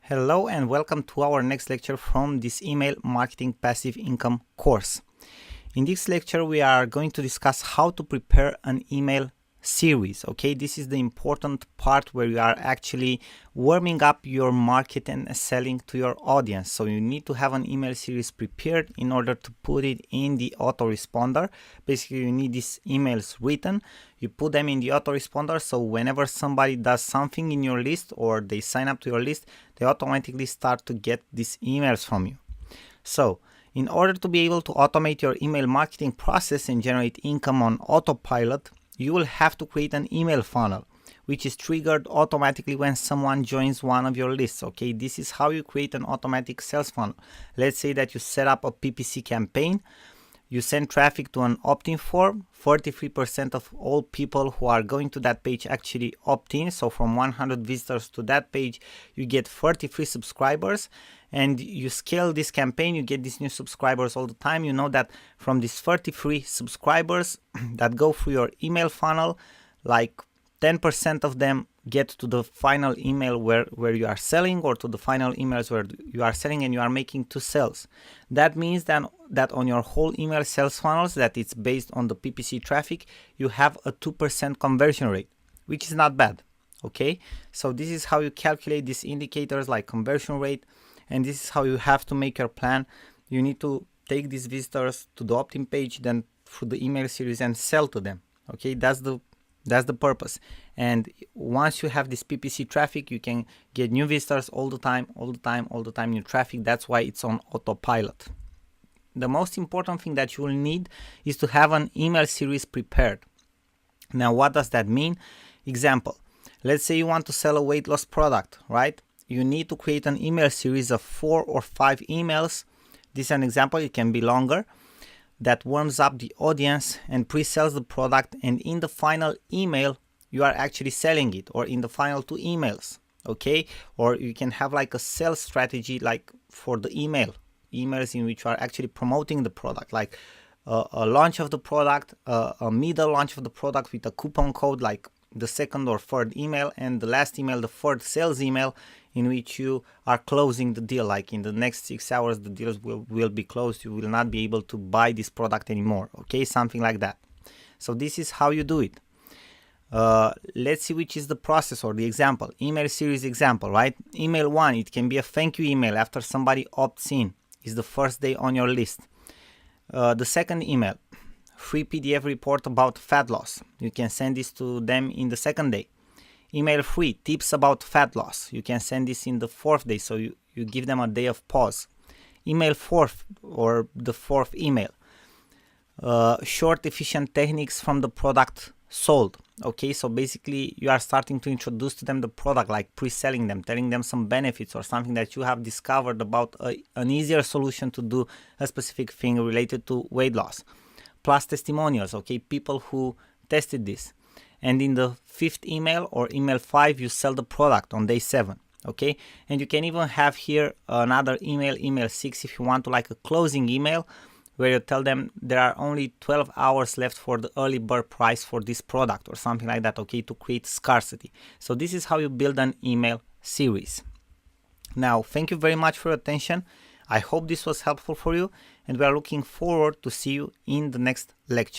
Hello and welcome to our next lecture from this email marketing passive income course. In this lecture we are going to discuss how to prepare an email series. Okay, this is the important part where you are actually warming up your market and selling to your audience. So you need to have an email series prepared in order to put it in the autoresponder. Basically you need these emails written, you put them in the autoresponder, so whenever somebody does something in your list or they sign up to your list, they automatically start to get these emails from you. So in order to be able to automate your email marketing process and generate income on autopilot, you will have to create an email funnel, which is triggered automatically when someone joins one of your lists. Okay, this is how you create an automatic sales funnel. Let's say that you set up a PPC campaign, you send traffic to an opt-in form, 43% of all people who are going to that page actually opt in. So from 100 visitors to that page, you get 43 subscribers, and you scale this campaign, you get these new subscribers all the time. You know that from these 33 subscribers that go through your email funnel, like 10% of them get to the final email where you are selling, or to the final emails where you are selling and you are making 2 sales. That means that on your whole email sales funnels, that it's based on the PPC traffic, you have a 2% conversion rate, which is not bad. Okay, so this is how you calculate these indicators like conversion rate, and this is how you have to make your plan. You need to take these visitors to the opt-in page, then through the email series and sell to them. Okay, that's the purpose. And once you have this PPC traffic, you can get new visitors all the time, new traffic. That's why it's on autopilot. The most important thing that you will need is to have an email series prepared. Now, what does that mean? Example, let's say you want to sell a weight loss product, right? You need to create an email series of 4 or 5 emails. This is an example, it can be longer, that warms up the audience and pre-sells the product, and in the final email you are actually selling it, or in the final 2 emails. Okay, or you can have like a sales strategy like for the emails in which you are actually promoting the product, like a launch of the product, a middle launch of the product with a coupon code, like the second or third email, and the last email, the third sales email, in which you are closing the deal. Like in the next 6 hours the deals will be closed, you will not be able to buy this product anymore. Okay, something like that. So this is how you do it. Let's see which is the process or the example. Email series example, right? Email 1, it can be a thank you email after somebody opts in, is the first day on your list. The second email, free PDF report about fat loss, you can send this to them in the second day. Email 3, tips about fat loss, you can send this in the 4th day, so you give them a day of pause. Email 4, or the 4th email, short efficient techniques from the product sold. Okay, so basically you are starting to introduce to them the product, like pre-selling them, telling them some benefits or something that you have discovered about an easier solution to do a specific thing related to weight loss, plus testimonials. Okay, people who tested this. And in the 5th email, or email 5, you sell the product on day 7. Okay, and you can even have here another email, email 6, if you want to, like a closing email, where you tell them there are only 12 hours left for the early bird price for this product, or something like that. Okay, to create scarcity. So this is how you build an email series. Now, thank you very much for your attention. I hope this was helpful for you, and we are looking forward to see you in the next lecture.